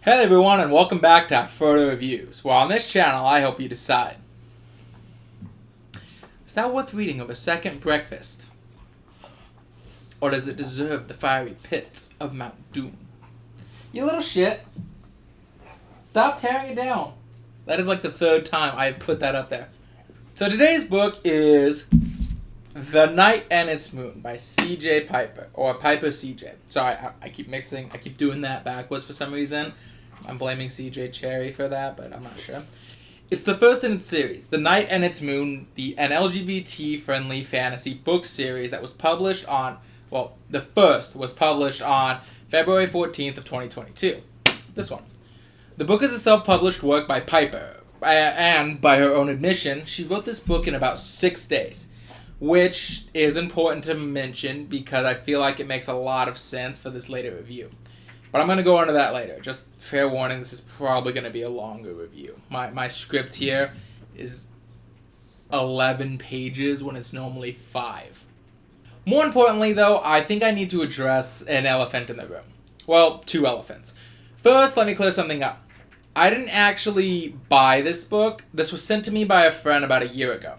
Hey everyone, and welcome back to Afrodo Reviews, where on this channel I help you decide. Is that worth reading of a second breakfast? Or does it deserve the fiery pits of Mount Doom? You little shit. Stop tearing it down. That is like the third time I have put that up there. So today's book is The Night and Its Moon by C.J. Piper, or Piper C.J. Sorry, I keep doing that backwards for some reason. I'm blaming C.J. Cherry for that, but I'm not sure. It's the first in its series, The Night and Its Moon, an LGBT-friendly fantasy book series that was published on, the first was published on February 14th of 2022. This one. The book is a self-published work by Piper, and by her own admission, she wrote this book in about 6 days, which is important to mention because I feel like it makes a lot of sense for this later review. But I'm going to go into that later. Just fair warning, this is probably going to be a longer review. My script here is 11 pages when it's normally 5. More importantly, though, I think I need to address an elephant in the room. Well, 2 elephants. First, let me clear something up. I didn't actually buy this book. This was sent to me by a friend about a year ago,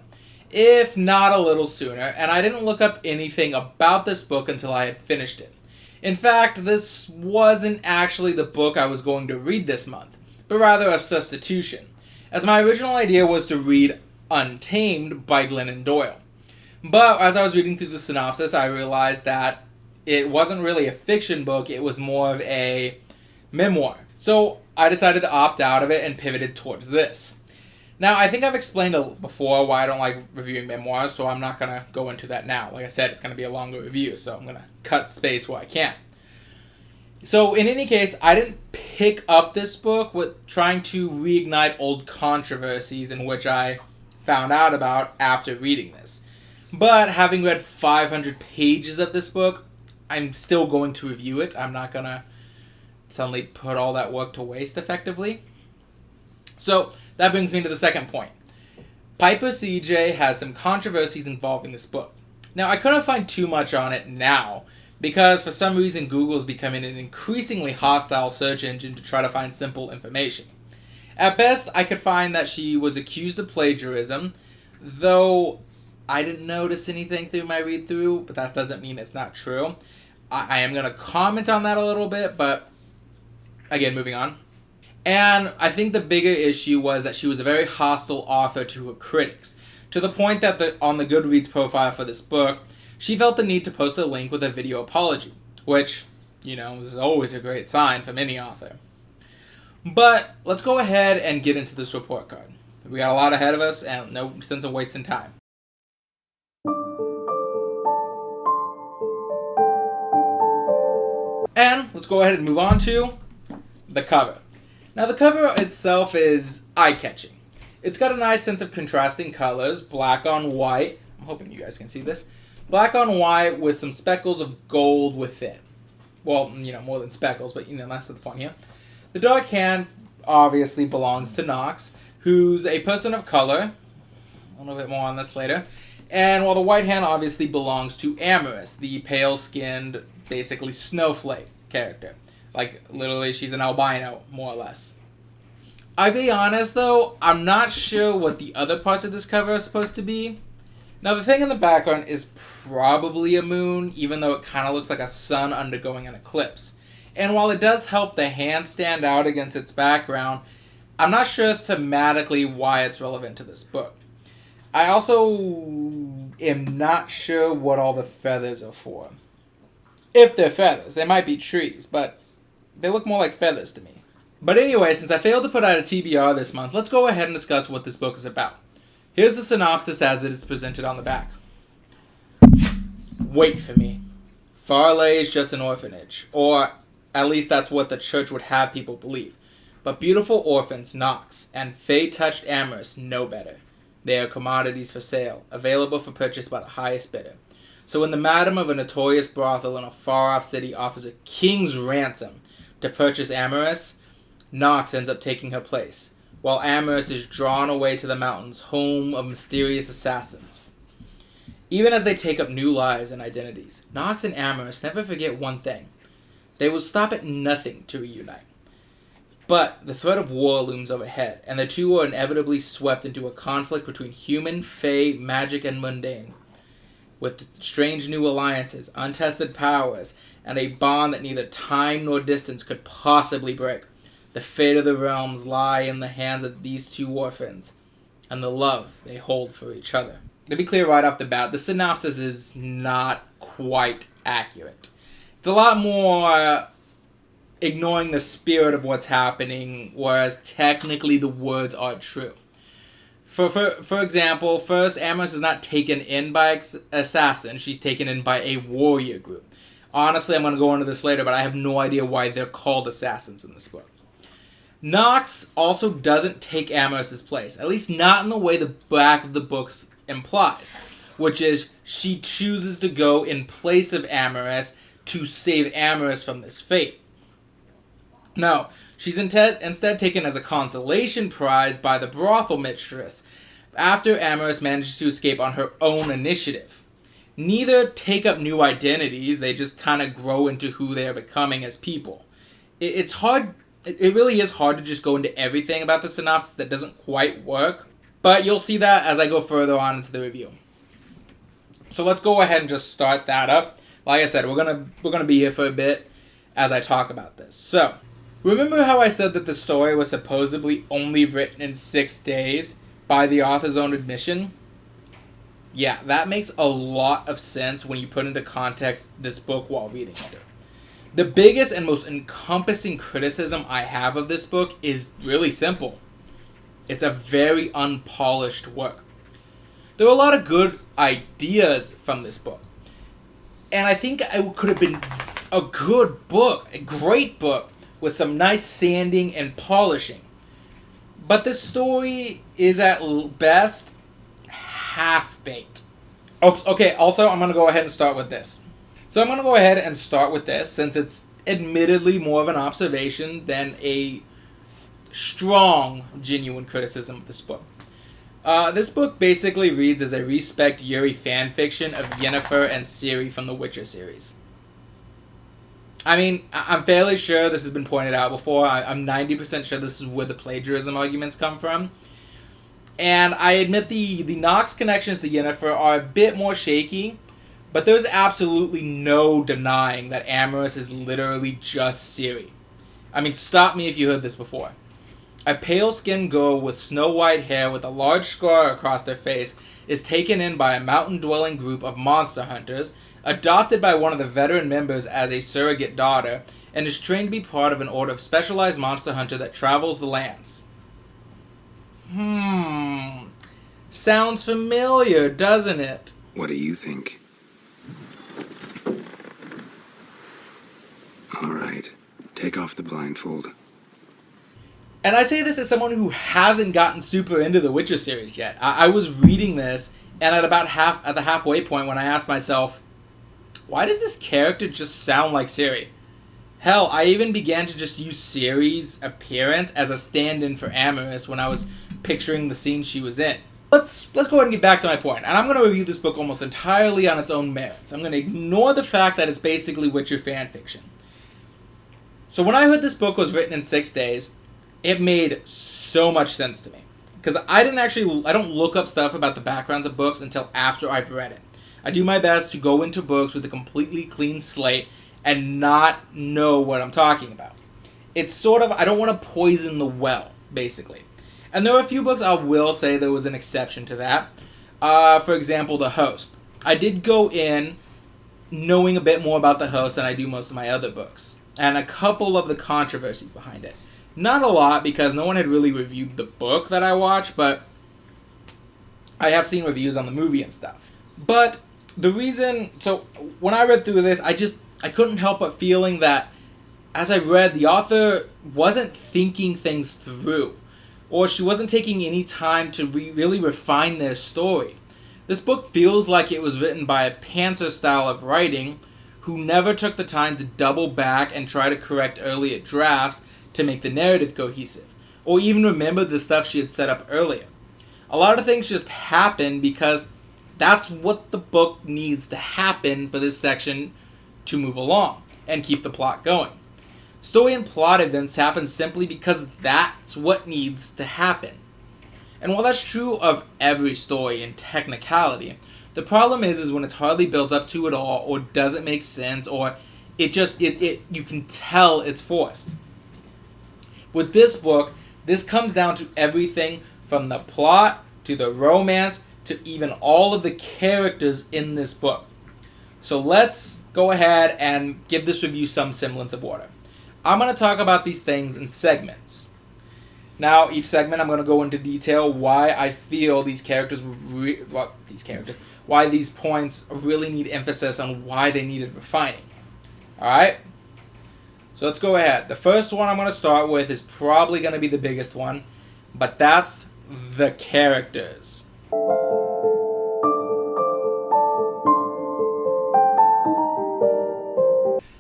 if not a little sooner, and I didn't look up anything about this book until I had finished it. In fact, this wasn't actually the book I was going to read this month, but rather a substitution, as my original idea was to read Untamed by Glennon Doyle. But as I was reading through the synopsis, I realized that it wasn't really a fiction book, it was more of a memoir. So I decided to opt out of it and pivoted towards this. Now, I think I've explained before why I don't like reviewing memoirs, so I'm not going to go into that now. Like I said, it's going to be a longer review, so I'm going to cut space where I can. So, in any case, I didn't pick up this book with trying to reignite old controversies in which I found out about after reading this. But having read 500 pages of this book, I'm still going to review it. I'm not going to suddenly put all that work to waste effectively. So, that brings me to the second point. Piper C.J. had some controversies involving this book. Now, I couldn't find too much on it now, because for some reason Google is becoming an increasingly hostile search engine to try to find simple information. At best, I could find that she was accused of plagiarism, though I didn't notice anything through my read-through, but that doesn't mean it's not true. I am going to comment on that a little bit, but again, moving on. And I think the bigger issue was that she was a very hostile author to her critics, to the point that on the Goodreads profile for this book, she felt the need to post a link with a video apology, which, is always a great sign from any author. But let's go ahead and get into this report card. We got a lot ahead of us, and no sense of wasting time. And let's go ahead and move on to the cover. Now, the cover itself is eye-catching. It's got a nice sense of contrasting colors, black on white. I'm hoping you guys can see this. Black on white with some speckles of gold within. Well, more than speckles, but, that's the point here. The dark hand obviously belongs to Knox, who's a person of color. A little bit more on this later. And while the white hand obviously belongs to Amorous, the pale-skinned, basically snowflake character. Like, literally, she's an albino, more or less. I'll be honest, though, I'm not sure what the other parts of this cover are supposed to be. Now, the thing in the background is probably a moon, even though it kind of looks like a sun undergoing an eclipse. And while it does help the hand stand out against its background, I'm not sure thematically why it's relevant to this book. I also am not sure what all the feathers are for. If they're feathers, they might be trees, but they look more like feathers to me. But anyway, since I failed to put out a TBR this month, let's go ahead and discuss what this book is about. Here's the synopsis as it is presented on the back. Wait for me. Farley is just an orphanage, or at least that's what the church would have people believe. But beautiful orphans, Knox, and fate-touched Amorous know better. They are commodities for sale, available for purchase by the highest bidder. So when the madam of a notorious brothel in a far-off city offers a king's ransom to purchase Amorous, Knox ends up taking her place, while Amorous is drawn away to the mountains, home of mysterious assassins. Even as they take up new lives and identities, Knox and Amorous never forget one thing. They will stop at nothing to reunite. But the threat of war looms overhead, and the two are inevitably swept into a conflict between human, fae, magic, and mundane. With strange new alliances, untested powers, and a bond that neither time nor distance could possibly break, the fate of the realms lie in the hands of these two orphans, and the love they hold for each other. To be clear right off the bat, the synopsis is not quite accurate. It's a lot more ignoring the spirit of what's happening, whereas technically the words are true. For example, first, Amorous is not taken in by assassins, she's taken in by a warrior group. Honestly, I'm going to go into this later, but I have no idea why they're called assassins in this book. Nox also doesn't take Amorous's place, at least not in the way the back of the books implies, which is she chooses to go in place of Amorous to save Amorous from this fate. No, she's instead taken as a consolation prize by the brothel mistress after Amorous manages to escape on her own initiative. Neither take up new identities, they just kind of grow into who they are becoming as people. It's hard, it really is hard to just go into everything about the synopsis that doesn't quite work, but you'll see that as I go further on into the review. So let's go ahead and just start that up. Like I said, we're gonna be here for a bit as I talk about this. So, remember how I said that the story was supposedly only written in 6 days by the author's own admission? Yeah, that makes a lot of sense when you put into context this book while reading it. The biggest and most encompassing criticism I have of this book is really simple. It's a very unpolished work. There are a lot of good ideas from this book, and I think it could have been a good book, a great book, with some nice sanding and polishing. But this story is at best half-baked. Okay, also I'm going to go ahead and start with this. So I'm going to go ahead and start with this since it's admittedly more of an observation than a strong, genuine criticism of this book. This book basically reads as a Respect Yuri fanfiction of Yennefer and Ciri from the Witcher series. I mean, I'm fairly sure this has been pointed out before. I'm 90% sure this is where the plagiarism arguments come from. And I admit the Nox connections to Yennefer are a bit more shaky, but there's absolutely no denying that Amorous is literally just Ciri. I mean, stop me if you heard this before. A pale-skinned girl with snow-white hair with a large scar across her face is taken in by a mountain-dwelling group of monster hunters, adopted by one of the veteran members as a surrogate daughter, and is trained to be part of an order of specialized monster hunter that travels the lands. Sounds familiar, doesn't it? What do you think? All right, take off the blindfold. And I say this as someone who hasn't gotten super into the Witcher series yet. I was reading this, and at the halfway point when I asked myself, why does this character just sound like Ciri? Hell, I even began to just use Ciri's appearance as a stand-in for Amorous when I was picturing the scene she was in. Let's go ahead and get back to my point, and I'm going to review this book almost entirely on its own merits. I'm going to ignore the fact that it's basically Witcher fanfiction. So when I heard this book was written in 6 days, it made so much sense to me. Because I don't look up stuff about the backgrounds of books until after I've read it. I do my best to go into books with a completely clean slate and not know what I'm talking about. It's sort of, I don't want to poison the well, basically. And there are a few books I will say there was an exception to that. For example, The Host. I did go in knowing a bit more about The Host than I do most of my other books, and a couple of the controversies behind it. Not a lot, because no one had really reviewed the book that I watched, but I have seen reviews on the movie and stuff. But the reason, so when I read through this, I couldn't help but feeling that as I read, the author wasn't thinking things through, or she wasn't taking any time to really refine their story. This book feels like it was written by a pantser style of writing who never took the time to double back and try to correct earlier drafts to make the narrative cohesive, or even remember the stuff she had set up earlier. A lot of things just happen because that's what the book needs to happen for this section to move along and keep the plot going. Story and plot events happen simply because that's what needs to happen. And while that's true of every story in Technicality, the problem is when it's hardly built up to it all, or doesn't make sense, or you can tell it's forced. With this book, this comes down to everything from the plot, to the romance, to even all of the characters in this book. So let's go ahead and give this review some semblance of order. I'm going to talk about these things in segments. Now, each segment I'm going to go into detail why I feel these characters, why these points really need emphasis on why they needed refining. Alright? So let's go ahead. The first one I'm going to start with is probably going to be the biggest one, but that's the characters.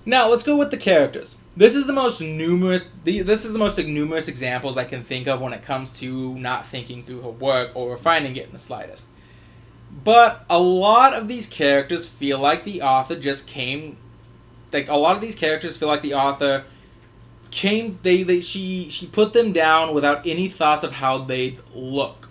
Now, let's go with the characters. This is the most numerous examples I can think of when it comes to not thinking through her work or refining it in the slightest. But a lot of these characters feel like the author she put them down without any thoughts of how they'd look.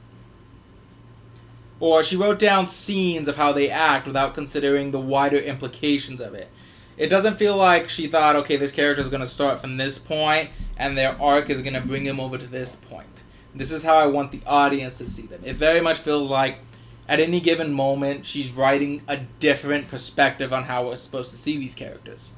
Or she wrote down scenes of how they act without considering the wider implications of it. It doesn't feel like she thought, okay, this character is going to start from this point, and their arc is going to bring them over to this point. This is how I want the audience to see them. It very much feels like, at any given moment, she's writing a different perspective on how we're supposed to see these characters.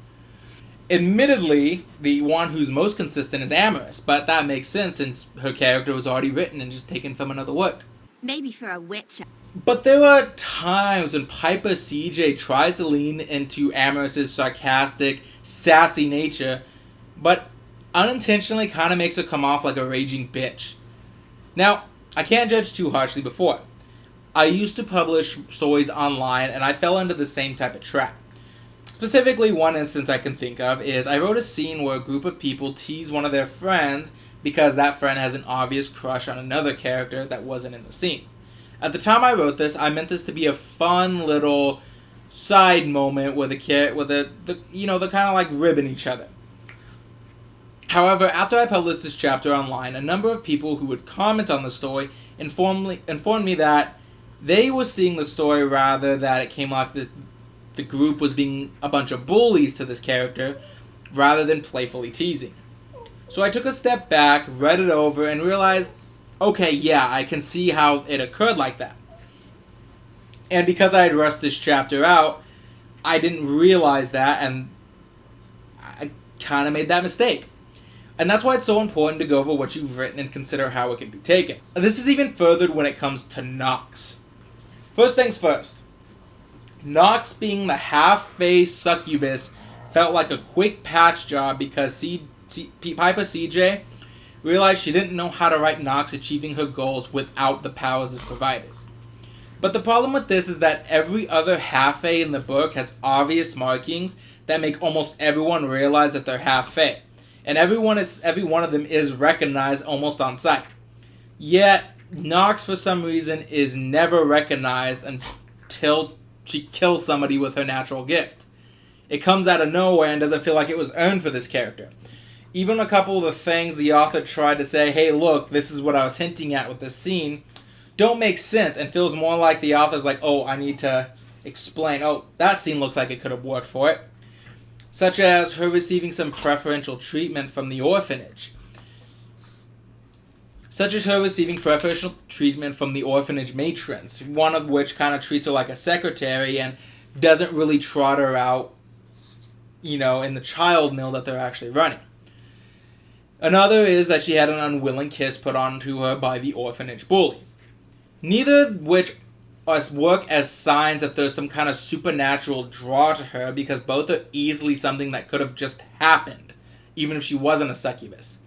Admittedly, the one who's most consistent is Amorous, but that makes sense since her character was already written and just taken from another work. Maybe for a witch. But there are times when Piper CJ tries to lean into Amorous's sarcastic, sassy nature, but unintentionally kind of makes her come off like a raging bitch. Now, I can't judge too harshly before. I used to publish stories online, and I fell into the same type of trap. Specifically, one instance I can think of is I wrote a scene where a group of people tease one of their friends because that friend has an obvious crush on another character that wasn't in the scene. At the time I wrote this, I meant this to be a fun little side moment where the kind of like ribbing each other. However, after I published this chapter online, a number of people who would comment on the story informed me that they were seeing the story rather that it came like the group was being a bunch of bullies to this character rather than playfully teasing. So I took a step back, read it over, and realized, okay, yeah, I can see how it occurred like that. And because I had rushed this chapter out, I didn't realize that, and I kind of made that mistake. And that's why it's so important to go over what you've written and consider how it can be taken. And this is even furthered when it comes to Nox. First things first. Nox being the half-faced succubus felt like a quick patch job because Piper CJ realized she didn't know how to write Nox achieving her goals without the powers this provided. But the problem with this is that every other half-fae in the book has obvious markings that make almost everyone realize that they're half-fae. And every one of them is recognized almost on sight. Yet, Nox, for some reason, is never recognized until she kills somebody with her natural gift. It comes out of nowhere and doesn't feel like it was earned for this character. Even a couple of the things the author tried to say, hey, look, this is what I was hinting at with this scene, don't make sense and feels more like the author's like, oh, I need to explain, oh, that scene looks like it could have worked for it. Such as her receiving some preferential treatment from the orphanage. Matrons, one of which kind of treats her like a secretary and doesn't really trot her out, in the child mill that they're actually running. Another is that she had an unwilling kiss put onto her by the orphanage bully. Neither of which work as signs that there's some kind of supernatural draw to her because both are easily something that could have just happened, even if she wasn't a succubus.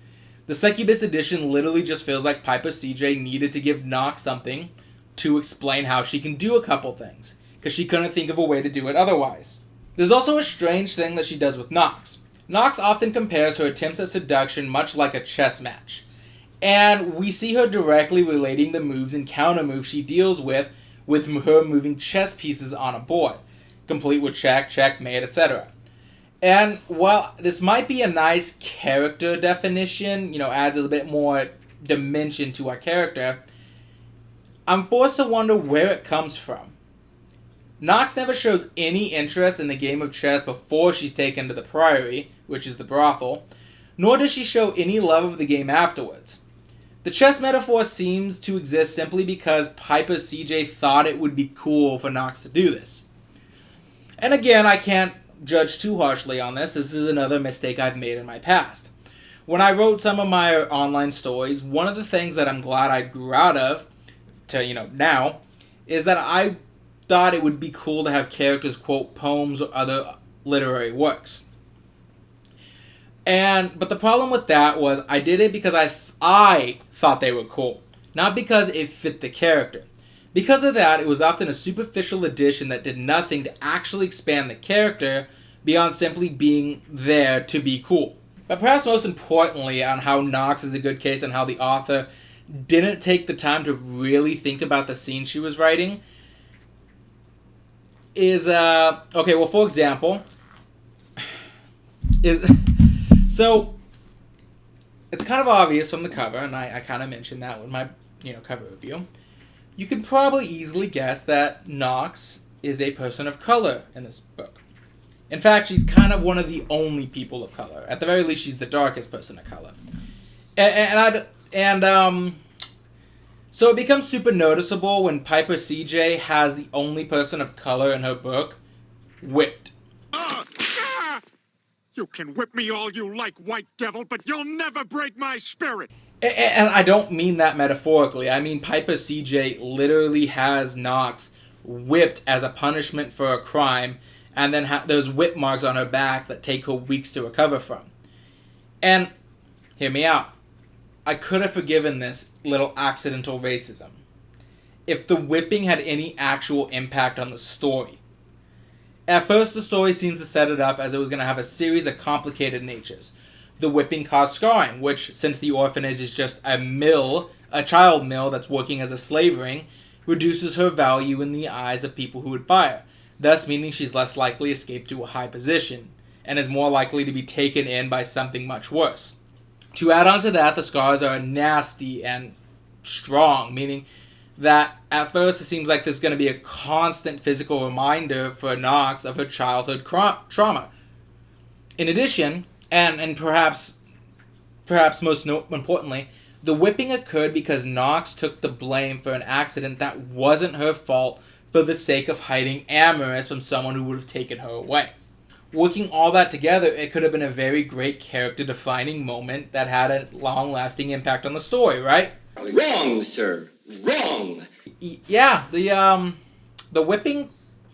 The succubus edition literally just feels like Piper CJ needed to give Nox something to explain how she can do a couple things, because she couldn't think of a way to do it otherwise. There's also a strange thing that she does with Nox. Nox often compares her attempts at seduction much like a chess match. And we see her directly relating the moves and counter moves she deals with her moving chess pieces on a board, complete with check, checkmate, etc. And while this might be a nice character definition, adds a little bit more dimension to our character, I'm forced to wonder where it comes from. Nox never shows any interest in the game of chess before she's taken to the Priory, which is the brothel, nor does she show any love of the game afterwards. The chess metaphor seems to exist simply because Piper CJ thought it would be cool for Nox to do this. And again, I can't judge too harshly on this. This is another mistake I've made in my past. When I wrote some of my online stories, one of the things that I'm glad I grew out of to, now, is that I thought it would be cool to have characters quote poems or other literary works. But the problem with that was I did it because I thought they were cool, not because it fit the character. Because of that, it was often a superficial addition that did nothing to actually expand the character beyond simply being there to be cool. But perhaps most importantly on how Nox is a good case and how the author didn't take the time to really think about the scene she was writing is, for example, so it's kind of obvious from the cover, and I kind of mentioned that with my, cover review. You can probably easily guess that Nox is a person of color in this book. In fact, she's kind of one of the only people of color. At the very least, she's the darkest person of color. So it becomes super noticeable when Piper CJ has the only person of color in her book whipped. You can whip me all you like, white devil, but you'll never break my spirit. And I don't mean that metaphorically. I mean Piper CJ literally has Nox whipped as a punishment for a crime, and then those whip marks on her back that take her weeks to recover from. And hear me out. I could have forgiven this little accidental racism if the whipping had any actual impact on the story. At first, the story seems to set it up as it was going to have a series of complicated natures. The whipping caused scarring, which, since the orphanage is just a child mill that's working as a slave ring, reduces her value in the eyes of people who would buy her, thus meaning she's less likely to escape to a high position, and is more likely to be taken in by something much worse. To add on to that, the scars are nasty and strong, meaning that at first it seems like there's going to be a constant physical reminder for Nox of her childhood trauma. In addition, and perhaps most importantly, the whipping occurred because Nox took the blame for an accident that wasn't her fault for the sake of hiding Amorous from someone who would have taken her away. Working all that together, it could have been a very great character-defining moment that had a long-lasting impact on the story, right? Wrong, sir. Wrong. Yeah, the whipping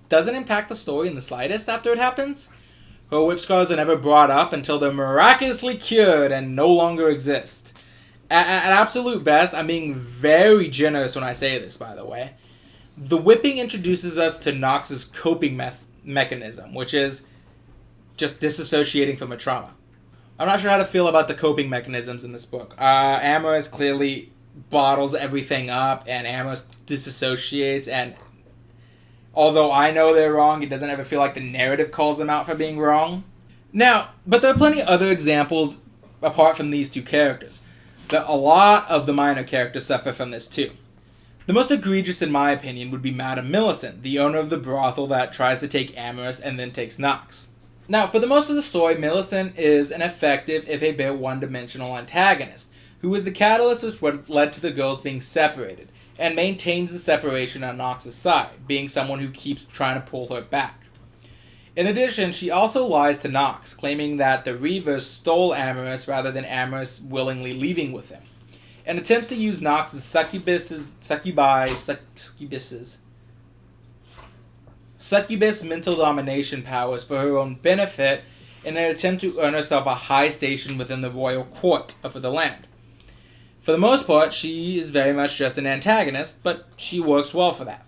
doesn't impact the story in the slightest after it happens. Her whip scars are never brought up until they're miraculously cured and no longer exist. At absolute best, I'm being very generous when I say this, by the way. The whipping introduces us to Nox's coping mechanism, which is just disassociating from a trauma. I'm not sure how to feel about the coping mechanisms in this book. Amorous clearly bottles everything up, and Amorous disassociates, and although I know they're wrong, it doesn't ever feel like the narrative calls them out for being wrong. Now, but there are plenty of other examples apart from these two characters. A lot of the minor characters suffer from this too. The most egregious, in my opinion, would be Madame Millicent, the owner of the brothel that tries to take Amorous and then takes Nox. Now, for the most of the story, Millicent is an effective, if a bit one-dimensional antagonist, who is the catalyst which led to the girls being separated, and maintains the separation on Nox's side, being someone who keeps trying to pull her back. In addition, she also lies to Nox, claiming that the Reavers stole Amorous rather than Amorous willingly leaving with him, and attempts to use Nox's succubus mental domination powers for her own benefit in an attempt to earn herself a high station within the royal court of the land. For the most part, she is very much just an antagonist, but she works well for that.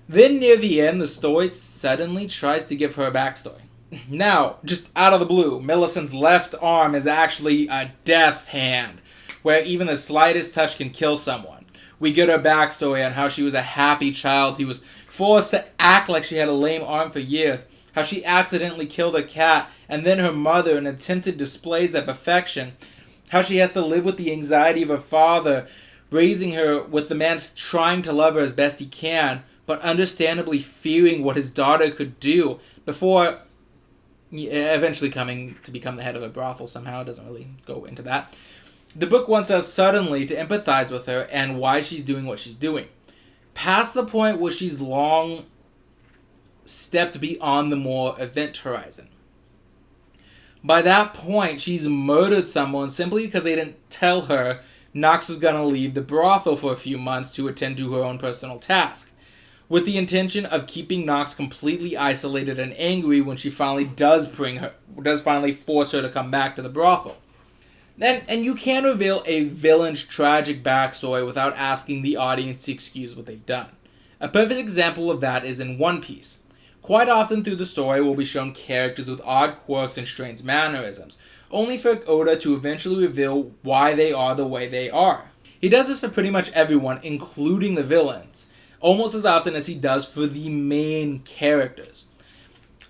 Then near the end, the story suddenly tries to give her a backstory. Now, just out of the blue, Millicent's left arm is actually a death hand, where even the slightest touch can kill someone. We get her backstory on how she was a happy child who was forced to act like she had a lame arm for years, how she accidentally killed a cat, and then her mother in attempted displays of affection, how she has to live with the anxiety of her father, raising her with the man trying to love her as best he can, but understandably fearing what his daughter could do, before eventually coming to become the head of a brothel somehow. It doesn't really go into that. The book wants us suddenly to empathize with her and why she's doing what she's doing, past the point where she's long stepped beyond the more event horizon. By that point, she's murdered someone simply because they didn't tell her Knox was going to leave the brothel for a few months to attend to her own personal task, with the intention of keeping Knox completely isolated and angry when she finally does finally force her to come back to the brothel. And you can reveal a villain's tragic backstory without asking the audience to excuse what they've done. A perfect example of that is in One Piece. Quite often through the story we'll be shown characters with odd quirks and strange mannerisms, only for Oda to eventually reveal why they are the way they are. He does this for pretty much everyone, including the villains, almost as often as he does for the main characters.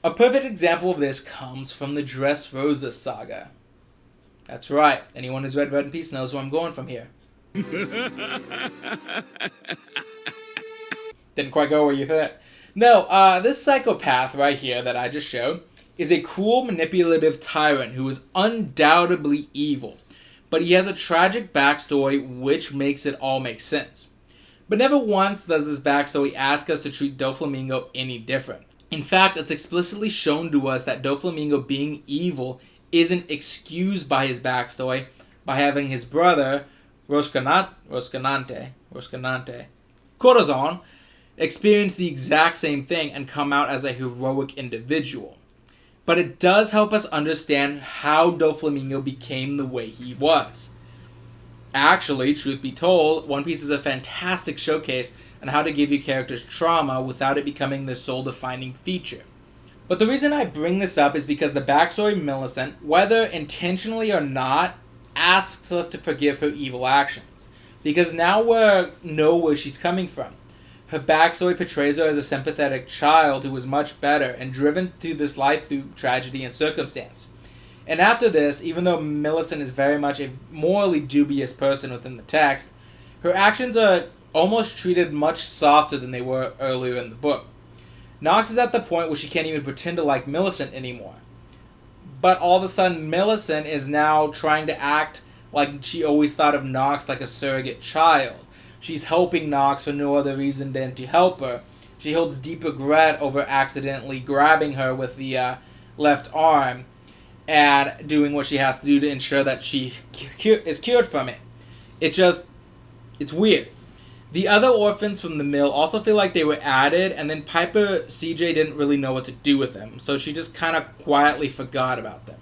A perfect example of this comes from the Dressrosa saga. That's right, anyone who's read One Piece knows where I'm going from here. Didn't quite go where you thought. No, this psychopath right here that I just showed is a cruel, manipulative tyrant who is undoubtedly evil, but he has a tragic backstory which makes it all make sense. But never once does this backstory ask us to treat Doflamingo any different. In fact, it's explicitly shown to us that Doflamingo being evil isn't excused by his backstory by having his brother, Roscanante, Corazon, experience the exact same thing and come out as a heroic individual. But it does help us understand how Doflamingo became the way he was. Actually, truth be told, One Piece is a fantastic showcase on how to give you characters trauma without it becoming their sole-defining feature. But the reason I bring this up is because the backstory Millicent, whether intentionally or not, asks us to forgive her evil actions. Because now we know where she's coming from. Her backstory portrays her as a sympathetic child who was much better and driven through this life through tragedy and circumstance. And after this, even though Millicent is very much a morally dubious person within the text, her actions are almost treated much softer than they were earlier in the book. Knox is at the point where she can't even pretend to like Millicent anymore. But all of a sudden, Millicent is now trying to act like she always thought of Knox like a surrogate child. She's helping Knox for no other reason than to help her. She holds deep regret over accidentally grabbing her with the left arm and doing what she has to do to ensure that she is cured from it. It's weird. The other orphans from the mill also feel like they were added, and then Piper CJ didn't really know what to do with them, so she just kind of quietly forgot about them.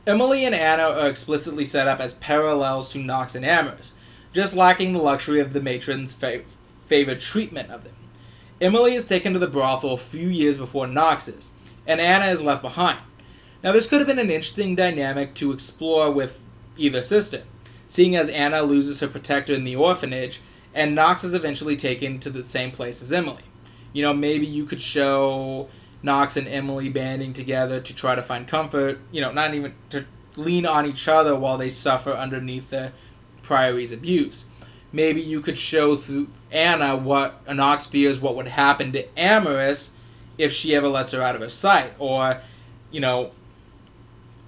Emily and Anna are explicitly set up as parallels to Knox and Amorous, just lacking the luxury of the matron's favored treatment of them. Emily is taken to the brothel a few years before Knox is, and Anna is left behind. Now this could have been an interesting dynamic to explore with either sister, seeing as Anna loses her protector in the orphanage, and Knox is eventually taken to the same place as Emily. You know, maybe you could show Knox and Emily banding together to try to find comfort, not even to lean on each other while they suffer underneath the Priory's abuse. Maybe you could show through Anna what Knox fears what would happen to Amorous if she ever lets her out of her sight, or,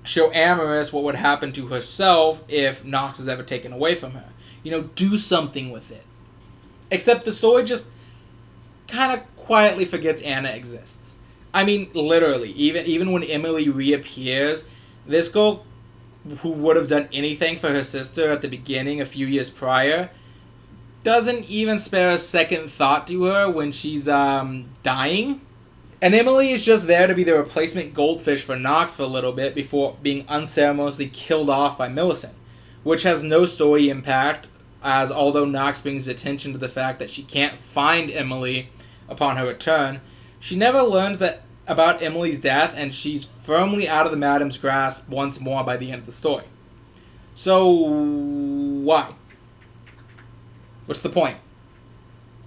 show Amorous what would happen to herself if Knox is ever taken away from her. Do something with it. Except the story just kind of quietly forgets Anna exists. I mean, literally, even when Emily reappears, this girl who would have done anything for her sister at the beginning a few years prior doesn't even spare a second thought to her when she's dying. And Emily is just there to be the replacement goldfish for Knox for a little bit before being unceremoniously killed off by Millicent, which has no story impact, as although Knox brings attention to the fact that she can't find Emily upon her return, she never learns that about Emily's death, and she's firmly out of the madam's grasp once more by the end of the story. So, why? What's the point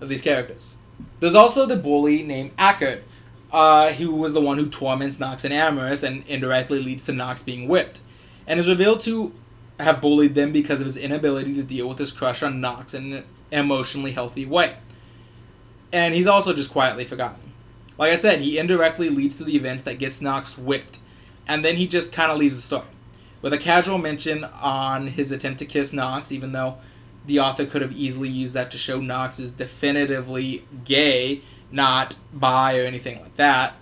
of these characters? There's also the bully named Akkad, who was the one who torments Nox and Amorous and indirectly leads to Nox being whipped, and is revealed to have bullied them because of his inability to deal with his crush on Nox in an emotionally healthy way. And he's also just quietly forgotten. Like I said, he indirectly leads to the event that gets Nox whipped, and then he just kind of leaves the story, with a casual mention on his attempt to kiss Nox, even though the author could have easily used that to show Nox is definitively gay, not bi or anything like that.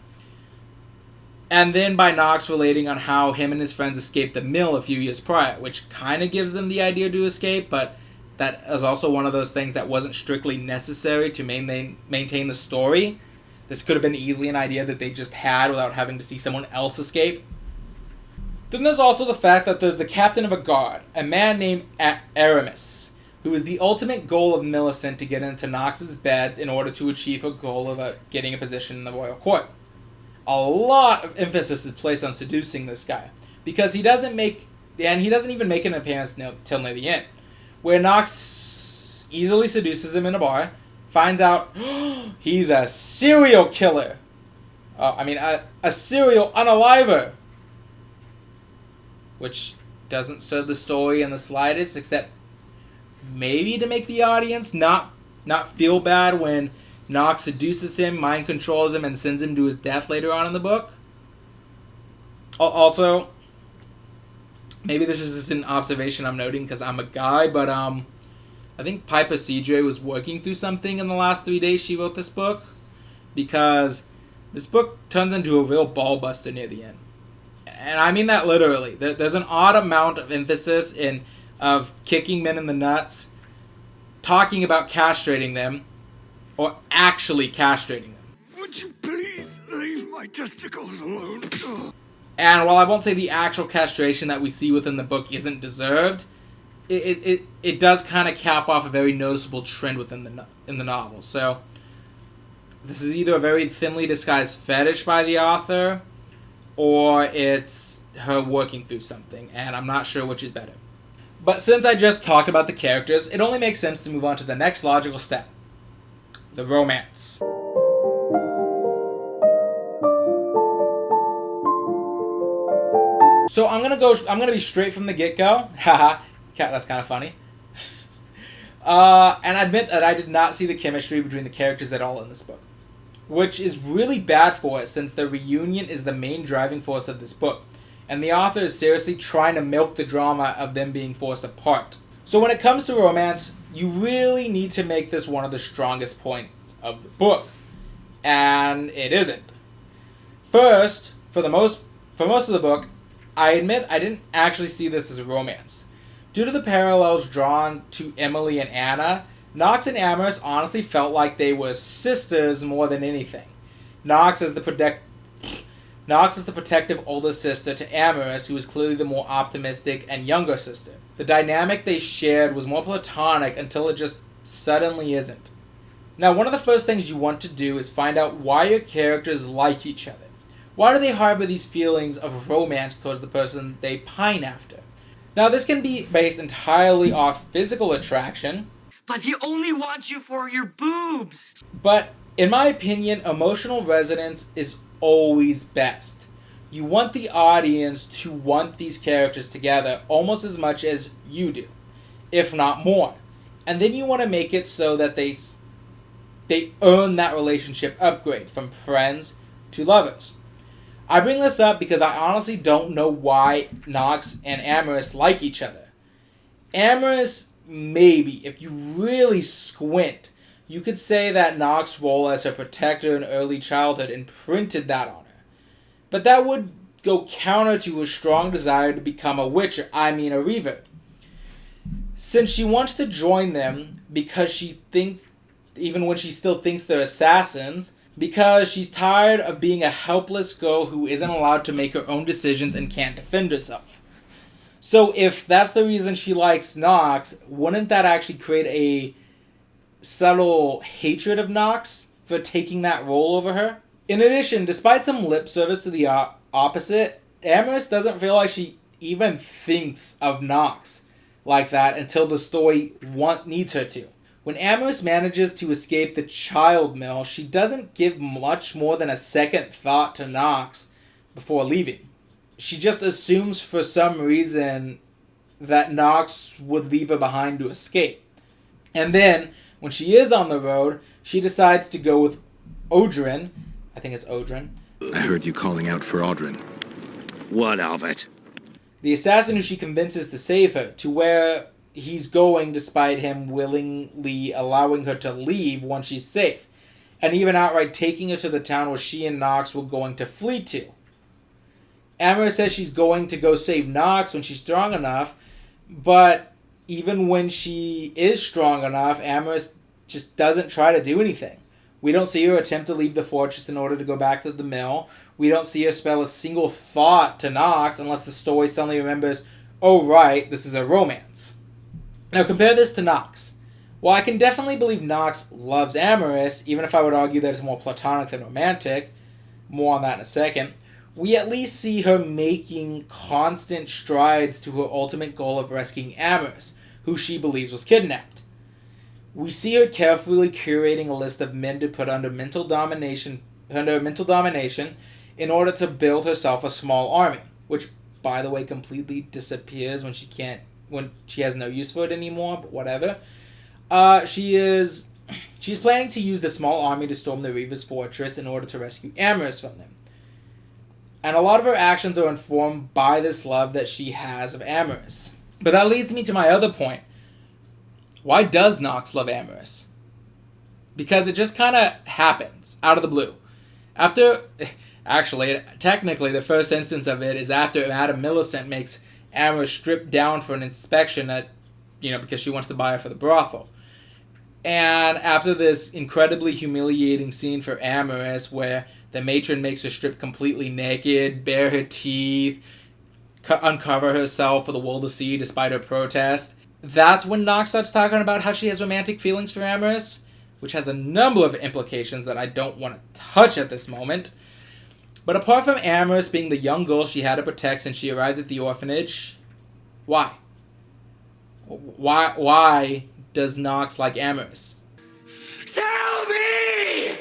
And then by Nox relating on how him and his friends escaped the mill a few years prior, which kind of gives them the idea to escape, but that is also one of those things that wasn't strictly necessary to maintain the story. This could have been easily an idea that they just had without having to see someone else escape. Then there's also the fact that there's the captain of a guard, a man named Aramis, who is the ultimate goal of Millicent to get into Nox's bed in order to achieve her goal of getting a position in the royal court. A lot of emphasis is placed on seducing this guy, because he doesn't even make an appearance till near the end, where Nox easily seduces him in a bar, finds out he's a serial killer. A serial unaliver. Which doesn't serve the story in the slightest, except maybe to make the audience not feel bad when Nox seduces him, mind controls him, and sends him to his death later on in the book. Also, maybe this is just an observation I'm noting because I'm a guy, but I think Piper CJ was working through something in the last 3 days she wrote this book, because this book turns into a real ball buster near the end. And I mean that literally. There's an odd amount of emphasis of kicking men in the nuts, talking about castrating them, or actually castrating them. Would you please leave my testicles alone? And while I won't say the actual castration that we see within the book isn't deserved, it does kind of cap off a very noticeable trend within the novel. So this is either a very thinly disguised fetish by the author, or it's her working through something, and I'm not sure which is better. But since I just talked about the characters, it only makes sense to move on to the next logical step. The romance. So I'm gonna be straight from the get-go. Haha, that's kind of funny. And admit that I did not see the chemistry between the characters at all in this book, which is really bad for it since the reunion is the main driving force of this book, and the author is seriously trying to milk the drama of them being forced apart. So when it comes to romance, you really need to make this one of the strongest points of the book, and it isn't. First, for most of the book, I admit I didn't actually see this as a romance. Due to the parallels drawn to Emily and Anna, Nox and Amorous honestly felt like they were sisters more than anything. Nox is the protective older sister to Amorous, who is clearly the more optimistic and younger sister. The dynamic they shared was more platonic until it just suddenly isn't. Now, one of the first things you want to do is find out why your characters like each other. Why do they harbor these feelings of romance towards the person they pine after? Now, this can be based entirely off physical attraction, but he only wants you for your boobs. But, in my opinion, emotional resonance is always best. You want the audience to want these characters together almost as much as you do, if not more. And then you want to make it so that they earn that relationship upgrade from friends to lovers. I bring this up because I honestly don't know why Nox and Amorous like each other. Amorous, maybe, if you really squint, you could say that Nox's role as her protector in early childhood imprinted that on her. But that would go counter to her strong desire to become a witcher, a reaver. Since she wants to join them because she thinks, even when she still thinks they're assassins, because she's tired of being a helpless girl who isn't allowed to make her own decisions and can't defend herself. So if that's the reason she likes Nox, wouldn't that actually create a subtle hatred of Nox for taking that role over her? In addition, despite some lip service to the opposite, Amorous doesn't feel like she even thinks of Nox like that until the story needs her to. When Amorous manages to escape the child mill, she doesn't give much more than a second thought to Knox before leaving. She just assumes for some reason that Knox would leave her behind to escape. And then, when she is on the road, she decides to go with Odrin. I think it's Odrin. I heard you calling out for Audrin. What of it? The assassin who she convinces to save her, to where he's going despite him willingly allowing her to leave once she's safe, and even outright taking her to the town where she and Knox were going to flee to. Amorous says she's going to go save Knox when she's strong enough, but even when she is strong enough, Amorous just doesn't try to do anything. We don't see her attempt to leave the fortress in order to go back to the mill. We don't see her spell a single thought to Knox unless the story suddenly remembers, oh right, this is a romance. Now compare this to Knox. While I can definitely believe Knox loves Amorous, even if I would argue that it's more platonic than romantic, more on that in a second, we at least see her making constant strides to her ultimate goal of rescuing Amorous, who she believes was kidnapped. We see her carefully curating a list of men to put under mental domination in order to build herself a small army, which, by the way, completely disappears when she has no use for it anymore, but whatever. She's planning to use the small army to storm the Reaver's fortress in order to rescue Amorous from them. And a lot of her actions are informed by this love that she has of Amorous. But that leads me to my other point. Why does Knox love Amorous? Because it just kind of happens, out of the blue. Technically, the first instance of it is after Madame Millicent makes Amorous strip down for an inspection because she wants to buy her for the brothel. And after this incredibly humiliating scene for Amorous, where the matron makes her strip completely naked, bare her teeth, uncover herself for the world to see despite her protest, that's when Knox starts talking about how she has romantic feelings for Amorous, which has a number of implications that I don't want to touch at this moment. But apart from Amorous being the young girl she had to protect since she arrived at the orphanage, why? Why does Knox like Amorous? Tell me!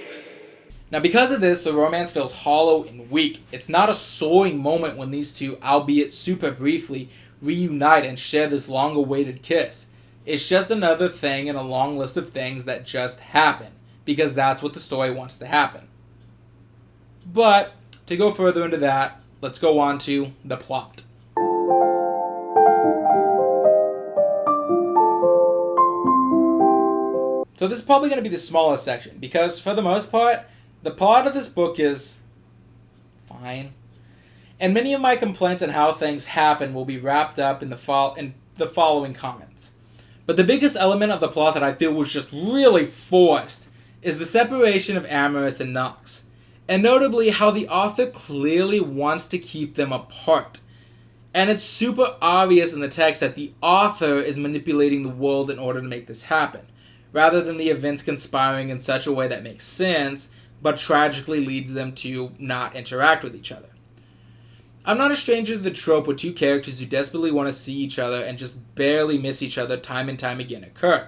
Now, because of this, the romance feels hollow and weak. It's not a soaring moment when these two, albeit super briefly, reunite and share this long-awaited kiss. It's just another thing in a long list of things that just happen, because that's what the story wants to happen. But, to go further into that, let's go on to the plot. So this is probably going to be the smallest section, because for the most part, the plot of this book is fine. And many of my complaints on how things happen will be wrapped up in the following comments. But the biggest element of the plot that I feel was just really forced is the separation of Amorous and Knox. And notably how the author clearly wants to keep them apart. And it's super obvious in the text that the author is manipulating the world in order to make this happen, rather than the events conspiring in such a way that makes sense, but tragically leads them to not interact with each other. I'm not a stranger to the trope where two characters who desperately want to see each other and just barely miss each other time and time again occur.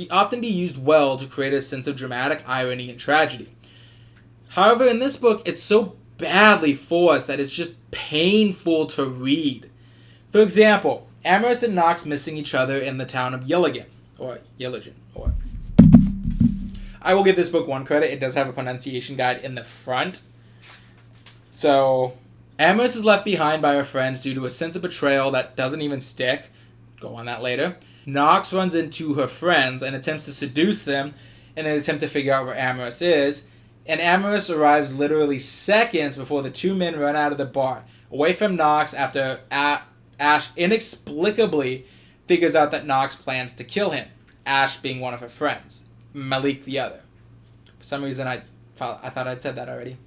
Often be used well to create a sense of dramatic irony and tragedy. However, in this book, it's so badly forced that it's just painful to read. For example, Amorous and Knox missing each other in the town of Yilligan. I will give this book one credit. It does have a pronunciation guide in the front. So, Amorous is left behind by her friends due to a sense of betrayal that doesn't even stick. Go on that later. Knox runs into her friends and attempts to seduce them in an attempt to figure out where Amorous is. And Amorous arrives literally seconds before the two men run out of the bar, away from Knox after Ash inexplicably figures out that Knox plans to kill him, Ash being one of her friends, Malik the other. For some reason, I thought I'd said that already.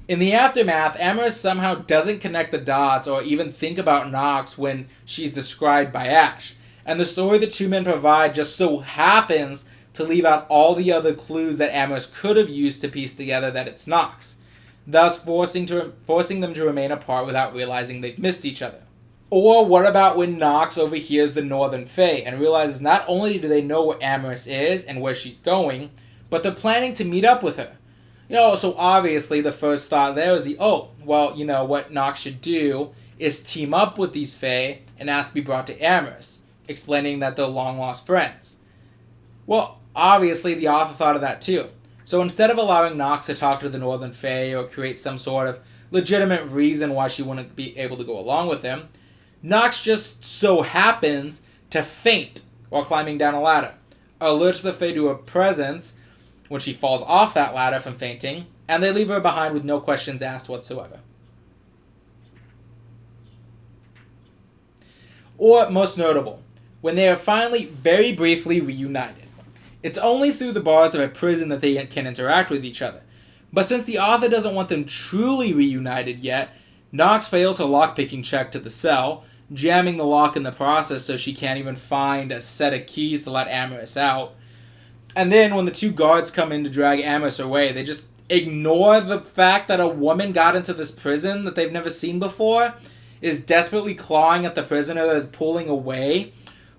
In the aftermath, Amorous somehow doesn't connect the dots or even think about Knox when she's described by Ash. And the story the two men provide just so happens to leave out all the other clues that Amorous could have used to piece together that it's Knox, thus forcing them to remain apart without realizing they've missed each other. Or what about when Nox overhears the Northern Fae and realizes not only do they know where Amorous is and where she's going, but they're planning to meet up with her. So obviously the first thought there is what Nox should do is team up with these Fae and ask to be brought to Amorous, explaining that they're long-lost friends. Well, obviously the author thought of that too. So instead of allowing Nox to talk to the Northern Fae or create some sort of legitimate reason why she wouldn't be able to go along with him, Nox just so happens to faint while climbing down a ladder, alerts the Fae to her presence when she falls off that ladder from fainting, and they leave her behind with no questions asked whatsoever. Or, most notable, when they are finally very briefly reunited. It's only through the bars of a prison that they can interact with each other. But since the author doesn't want them truly reunited yet, Nox fails her lockpicking check to the cell, jamming the lock in the process so she can't even find a set of keys to let Amorous out. And then when the two guards come in to drag Amorous away, they just ignore the fact that a woman got into this prison that they've never seen before, is desperately clawing at the prisoner and pulling away,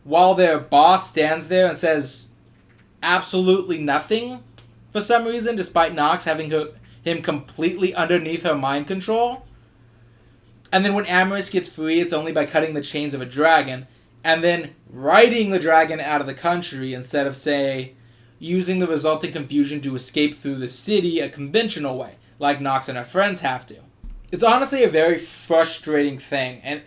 while their boss stands there and says absolutely nothing for some reason, despite Nox having him completely underneath her mind control. And then when Amorous gets free, it's only by cutting the chains of a dragon, and then riding the dragon out of the country instead of, say, using the resulting confusion to escape through the city a conventional way, like Nox and her friends have to. It's honestly a very frustrating thing, and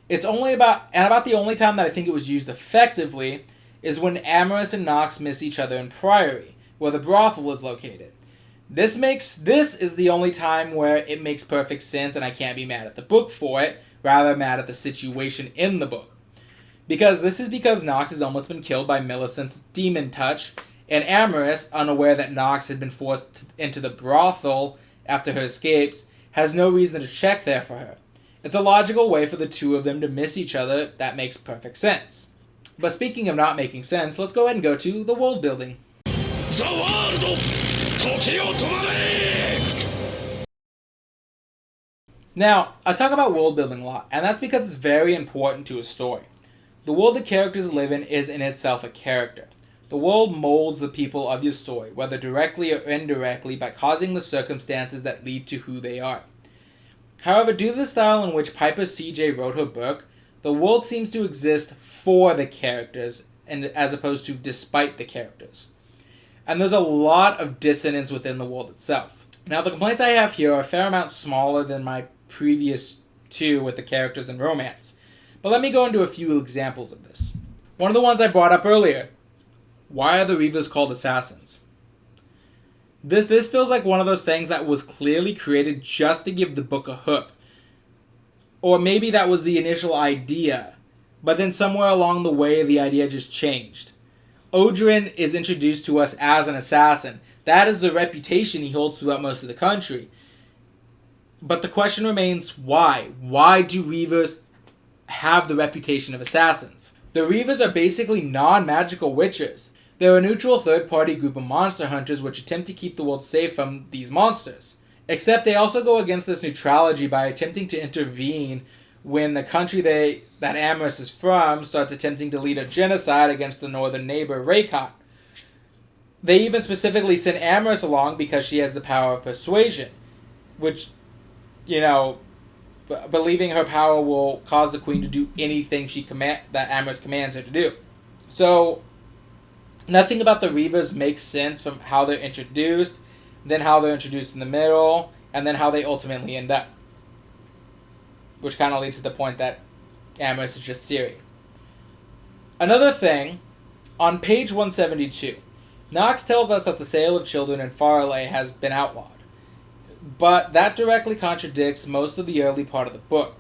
it's about the only time that I think it was used effectively is when Amorous and Nox miss each other in Priory, where the brothel is located. This is the only time where it makes perfect sense, and I can't be mad at the book for it, rather mad at the situation in the book. Because Nox has almost been killed by Millicent's demon touch, and Amorous, unaware that Nox had been forced into the brothel after her escapes, has no reason to check there for her. It's a logical way for the two of them to miss each other that makes perfect sense. But speaking of not making sense, let's go ahead and go to the world building. The world! Now, I talk about world building a lot, and that's because it's very important to a story. The world the characters live in is in itself a character. The world molds the people of your story, whether directly or indirectly, by causing the circumstances that lead to who they are. However, due to the style in which Piper C.J. wrote her book, the world seems to exist for the characters, and as opposed to despite the characters. And there's a lot of dissonance within the world itself. Now, the complaints I have here are a fair amount smaller than my previous two with the characters and romance. But let me go into a few examples of this. One of the ones I brought up earlier. Why are the Reavers called assassins? This feels like one of those things that was clearly created just to give the book a hook. Or maybe that was the initial idea, but then somewhere along the way the idea just changed. Odrin is introduced to us as an assassin. That is the reputation he holds throughout most of the country. But the question remains, why? Why do Reavers have the reputation of assassins? The Reavers are basically non-magical witchers. They're a neutral third-party group of monster hunters which attempt to keep the world safe from these monsters. Except they also go against this neutrality by attempting to intervene when the country that Amorous is from starts attempting to lead a genocide against the northern neighbor, Raycott. They even specifically send Amorous along because she has the power of persuasion, which, believing her power will cause the queen to do anything that Amorous commands her to do. So, nothing about the Reavers makes sense from how they're introduced, then how they're introduced in the middle, and then how they ultimately end up. Which kind of leads to the point that Amorous is just Ciri. Another thing, on page 172, Nox tells us that the sale of children in Farley has been outlawed. But that directly contradicts most of the early part of the book.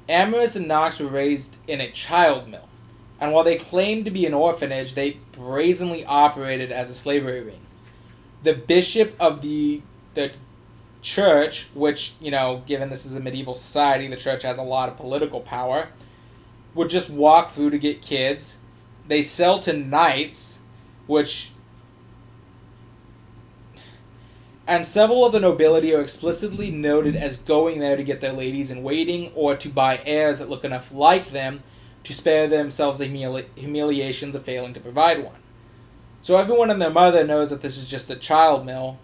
Amorous and Nox were raised in a child mill, and while they claimed to be an orphanage, they brazenly operated as a slavery ring. The bishop of the church, which, given this is a medieval society, the church has a lot of political power, would just walk through to get kids. They sell to knights, which And several of the nobility are explicitly noted as going there to get their ladies in waiting or to buy heirs that look enough like them to spare themselves the humiliations of failing to provide one. So everyone and their mother knows that this is just a child mill,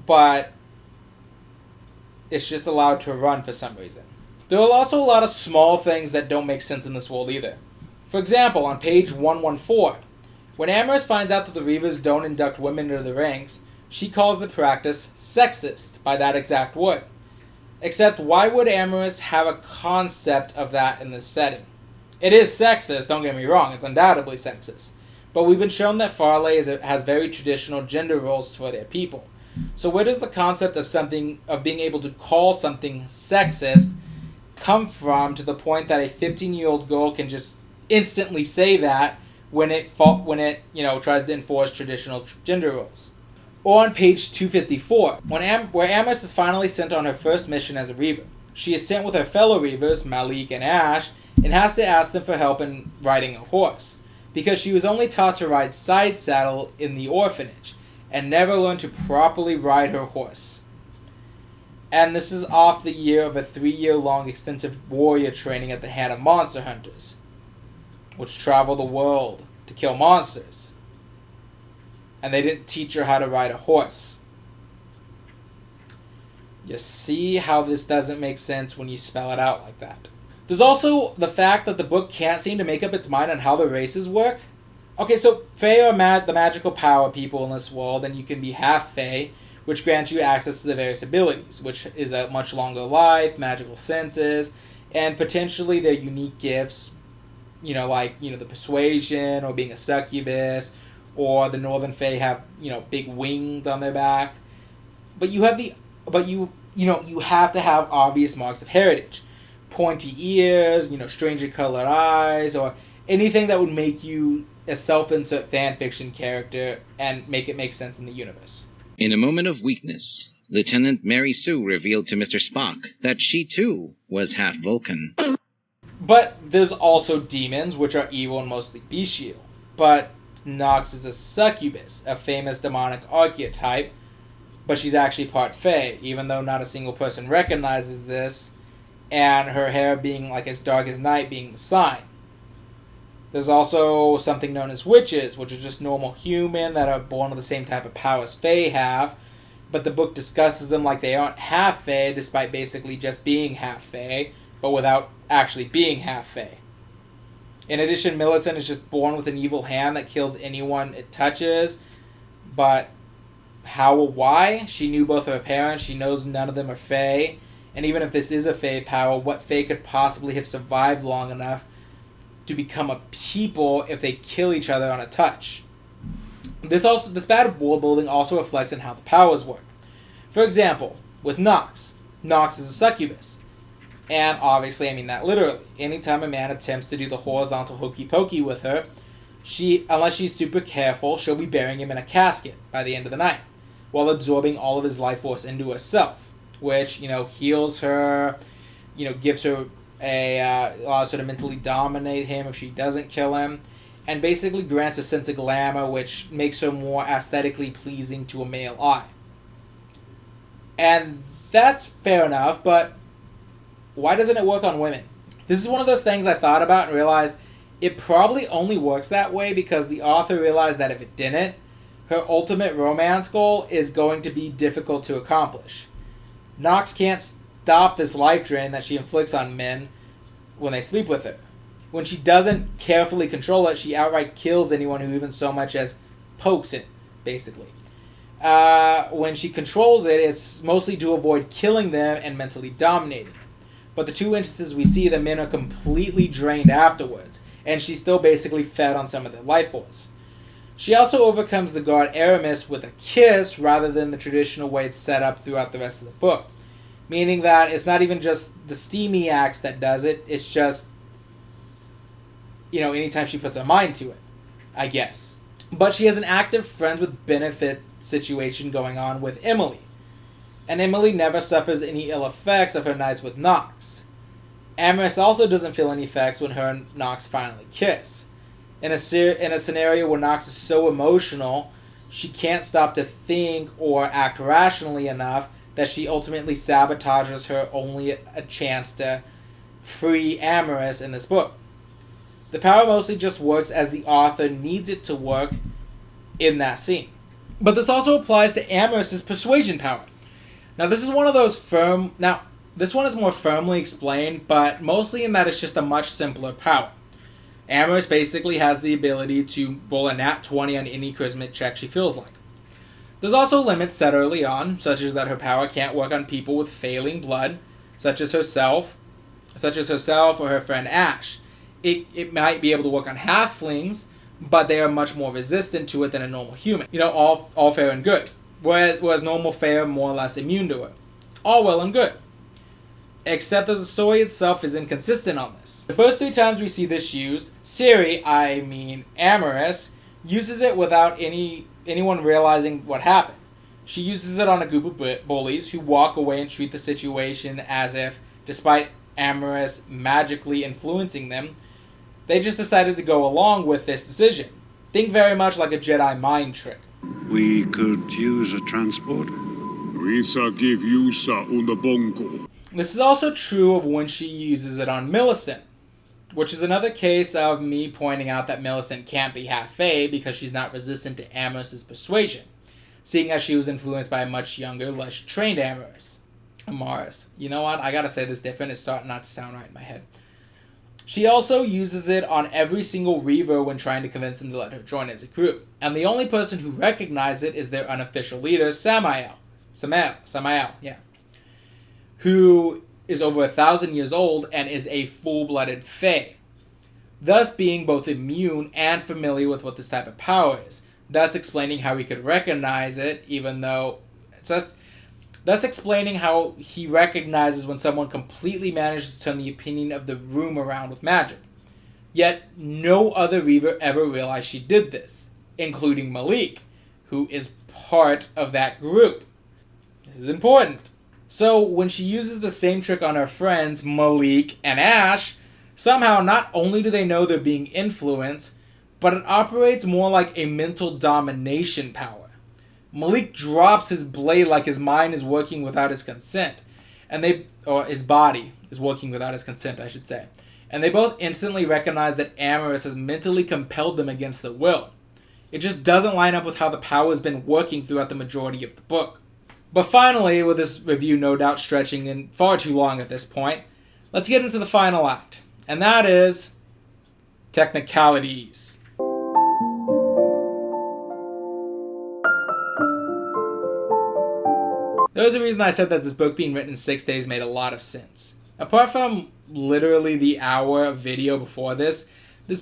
but it's just allowed to run for some reason. There are also a lot of small things that don't make sense in this world either. For example, on page 114, when Amorous finds out that the Reavers don't induct women into the ranks, she calls the practice sexist by that exact word. Except why would Amorous have a concept of that in this setting? It is sexist, don't get me wrong, it's undoubtedly sexist. But we've been shown that Farley has very traditional gender roles for their people. So where does the concept of being able to call something sexist come from to the point that a 15-year-old girl can just instantly say that when it tries to enforce traditional gender roles? Or on page 254, where Amorous is finally sent on her first mission as a Reaver. She is sent with her fellow Reavers, Malik and Ash, and has to ask them for help in riding a horse, because she was only taught to ride side saddle in the orphanage, and never learned to properly ride her horse. And this is off the year of a 3-year-long extensive warrior training at the hand of monster hunters, which travel the world to kill monsters. And they didn't teach her how to ride a horse. You see how this doesn't make sense when you spell it out like that. There's also the fact that the book can't seem to make up its mind on how the races work. Okay, so Fae are the magical power people in this world, and you can be half Fae, which grants you access to the various abilities, which is a much longer life, magical senses, and potentially their unique gifts, the persuasion, or being a succubus, or the Northern Fae have, big wings on their back. But you have you have to have obvious marks of heritage. Pointy ears, stranger colored eyes, or anything that would make you a self-insert fanfiction character and make it make sense in the universe. In a moment of weakness, Lieutenant Mary Sue revealed to Mr. Spock that she too was half Vulcan. But there's also demons, which are evil and mostly bestial. But Nox is a succubus, a famous demonic archetype, but she's actually part Fae, even though not a single person recognizes this, and her hair being as dark as night being the sign. There's also something known as witches, which are just normal human that are born with the same type of powers Fae have, but the book discusses them like they aren't half Fae, despite basically just being half Fae, but without actually being half Fae. In addition, Millicent is just born with an evil hand that kills anyone it touches, but how or why? She knew both her parents, she knows none of them are Fae, and even if this is a Fae power, what Fae could possibly have survived long enough to become a people if they kill each other on a touch? This bad world building also reflects in how the powers work. For example, with Nox. Nox is a succubus. And obviously, I mean that literally. Anytime a man attempts to do the horizontal hokey pokey with her, unless she's super careful, she'll be burying him in a casket by the end of the night, while absorbing all of his life force into herself, which, heals her, gives her allows her to mentally dominate him if she doesn't kill him, and basically grants a sense of glamour, which makes her more aesthetically pleasing to a male eye. And that's fair enough, but why doesn't it work on women? This is one of those things I thought about and realized it probably only works that way because the author realized that if it didn't, her ultimate romance goal is going to be difficult to accomplish. Nox can't stop this life drain that she inflicts on men when they sleep with her. When she doesn't carefully control it, she outright kills anyone who even so much as pokes it, basically. When she controls it, it's mostly to avoid killing them and mentally dominating them. But the two instances we see, the men are completely drained afterwards, and she's still basically fed on some of their life force. She also overcomes the guard Aramis with a kiss rather than the traditional way it's set up throughout the rest of the book. Meaning that it's not even just the steamy acts that does it, it's just, anytime she puts her mind to it, I guess. But she has an active friends with benefit situation going on with Emily. And Emily never suffers any ill effects of her nights with Nox. Amorous also doesn't feel any effects when her and Nox finally kiss. In a scenario where Nox is so emotional she can't stop to think or act rationally enough that she ultimately sabotages her only a chance to free Amorous in this book. The power mostly just works as the author needs it to work in that scene. But this also applies to Amorous's persuasion power. Now this is one of those this one is more firmly explained, but mostly in that it's just a much simpler power. Amorous basically has the ability to roll a nat 20 on any charisma check she feels like. There's also limits set early on, such as that her power can't work on people with failing blood, such as herself or her friend Ash. It might be able to work on halflings, but they are much more resistant to it than a normal human. All fair and good. Whereas normal fair are more or less immune to it. All well and good. Except that the story itself is inconsistent on this. The first 3 times we see this used, Amorous, uses it without anyone realizing what happened. She uses it on a group of bullies who walk away and treat the situation as if, despite Amorous magically influencing them, they just decided to go along with this decision. Think very much like a Jedi mind trick. We could use a transport. Risa give Yusa una bongo. This is also true of when she uses it on Millicent, which is another case of me pointing out that Millicent can't be half Fae because she's not resistant to Amorous' persuasion, seeing as she was influenced by a much younger, less trained Amaris. You know what? I gotta say this different. It's starting not to sound right in my head. She also uses it on every single Reaver when trying to convince them to let her join as a group. And the only person who recognizes it is their unofficial leader, Samael, who is over 1,000 years old and is a full-blooded Fae, thus being both immune and familiar with what this type of power is, thus explaining how he could recognize it, thus explaining how he recognizes when someone completely manages to turn the opinion of the room around with magic. Yet, no other Reaver ever realized she did this, including Malik, who is part of that group. This is important. So, when she uses the same trick on her friends, Malik and Ash, somehow not only do they know they're being influenced, but it operates more like a mental domination power. Malik drops his blade like his mind is working without his consent, or his body is working without his consent, I should say. And they both instantly recognize that Amorous has mentally compelled them against their will. It just doesn't line up with how the power has been working throughout the majority of the book. But finally, with this review no doubt stretching in far too long at this point, let's get into the final act. And that is Technicalities. There was a reason I said that this book being written in 6 days made a lot of sense. Apart from literally the hour of video before this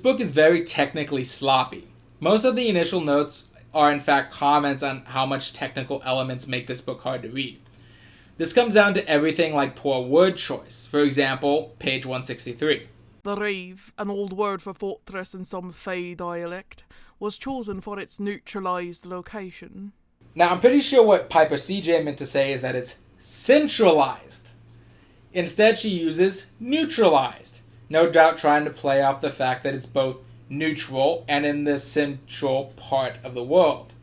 book is very technically sloppy. Most of the initial notes are in fact comments on how much technical elements make this book hard to read. This comes down to everything like poor word choice. For example, page 163. The Rave, an old word for fortress in some Fey dialect, was chosen for its neutralized location. Now, I'm pretty sure what Piper CJ meant to say is that it's centralized. Instead, she uses neutralized, no doubt trying to play off the fact that it's both neutral and in the central part of the world,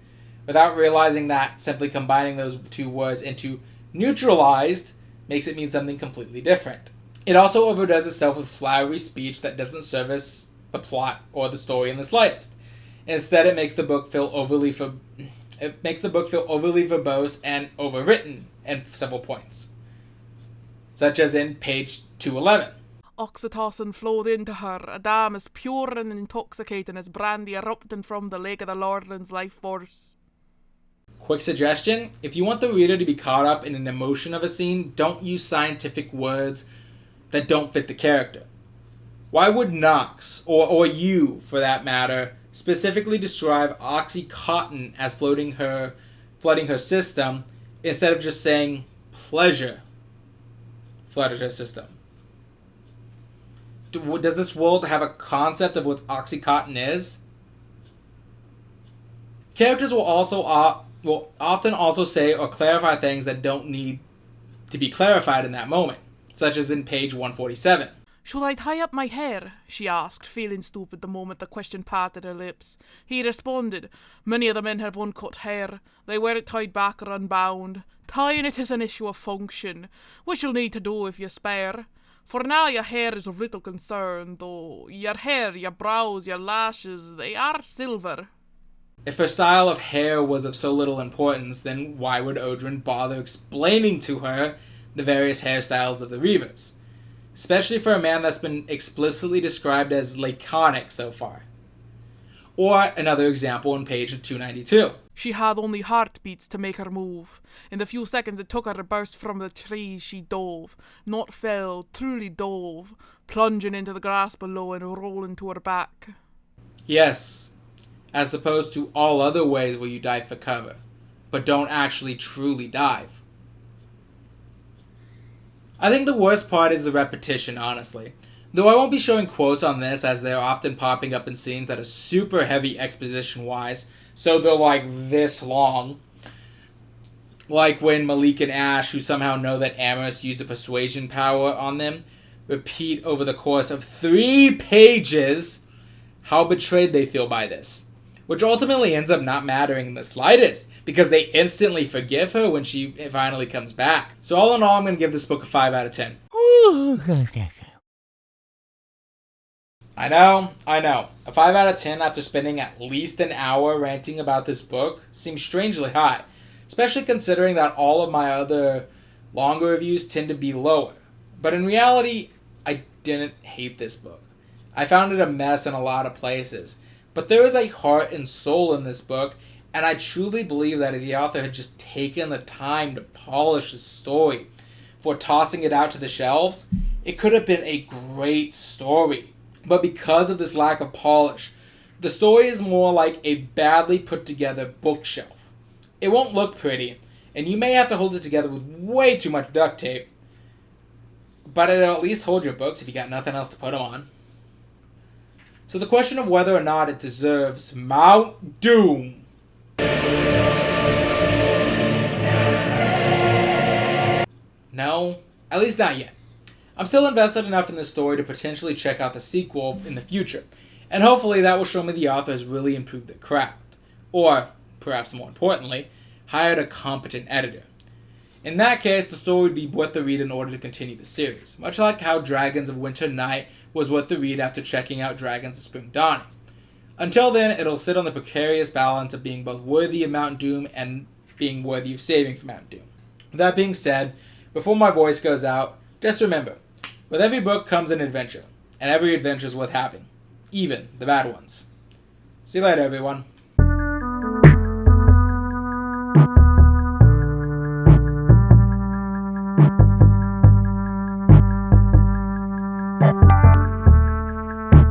without realizing that simply combining those two words into neutralized makes it mean something completely different. It also overdoes itself with flowery speech that doesn't service the plot or the story in the slightest. Instead, it makes the book feel overly verbose and overwritten at several points, such as in page 211. Oxytocin flowed into her, a dam as pure and intoxicating as brandy erupting from the lake of the Lordland's life force. Quick suggestion, if you want the reader to be caught up in an emotion of a scene, don't use scientific words that don't fit the character. Why would Nox, or you for that matter, specifically describe Oxycontin as flooding her system instead of just saying pleasure flooded her system? Does this world have a concept of what Oxycontin is? Characters will often also say or clarify things that don't need to be clarified in that moment, such as in page 147. Shall I tie up my hair? She asked, feeling stupid the moment the question parted her lips. He responded, Many of the men have uncut hair. They wear it tied back or unbound. Tying it is an issue of function, which you'll need to do if you spare. For now your hair is of little concern, though your hair, your brows, your lashes, they are silver. If her style of hair was of so little importance, then why would Odrin bother explaining to her the various hairstyles of the Reavers? Especially for a man that's been explicitly described as laconic so far. Or another example on page 292. She had only heartbeats to make her move. In the few seconds it took her to burst from the trees, she dove. Not fell, truly dove, plunging into the grass below and rolling to her back. Yes, as opposed to all other ways where you dive for cover, but don't actually truly dive. I think the worst part is the repetition, honestly. Though I won't be showing quotes on this, as they're often popping up in scenes that are super heavy exposition-wise, so they're like this long. Like when Malik and Ash, who somehow know that Amherst used a persuasion power on them, repeat over the course of 3 pages how betrayed they feel by this. Which ultimately ends up not mattering in the slightest, because they instantly forgive her when she finally comes back. So all in all, I'm going to give this book a 5 out of 10. I know. A 5 out of 10 after spending at least an hour ranting about this book seems strangely high, especially considering that all of my other longer reviews tend to be lower. But in reality, I didn't hate this book. I found it a mess in a lot of places, but there is a heart and soul in this book, and I truly believe that if the author had just taken the time to polish the story before tossing it out to the shelves, it could have been a great story. But because of this lack of polish, the story is more like a badly put together bookshelf. It won't look pretty, and you may have to hold it together with way too much duct tape, but it'll at least hold your books if you got nothing else to put them on. So the question of whether or not it deserves Mount Doom. No, at least not yet. I'm still invested enough in this story to potentially check out the sequel in the future, and hopefully that will show me the author has really improved their craft, or, perhaps more importantly, hired a competent editor. In that case, the story would be worth the read in order to continue the series, much like how Dragons of Winter Night was worth the read after checking out Dragons of Spring Dawning. Until then, it'll sit on the precarious balance of being both worthy of Mount Doom and being worthy of saving for Mount Doom. With that being said, before my voice goes out, just remember, with every book comes an adventure, and every adventure is worth having, even the bad ones. See you later, everyone.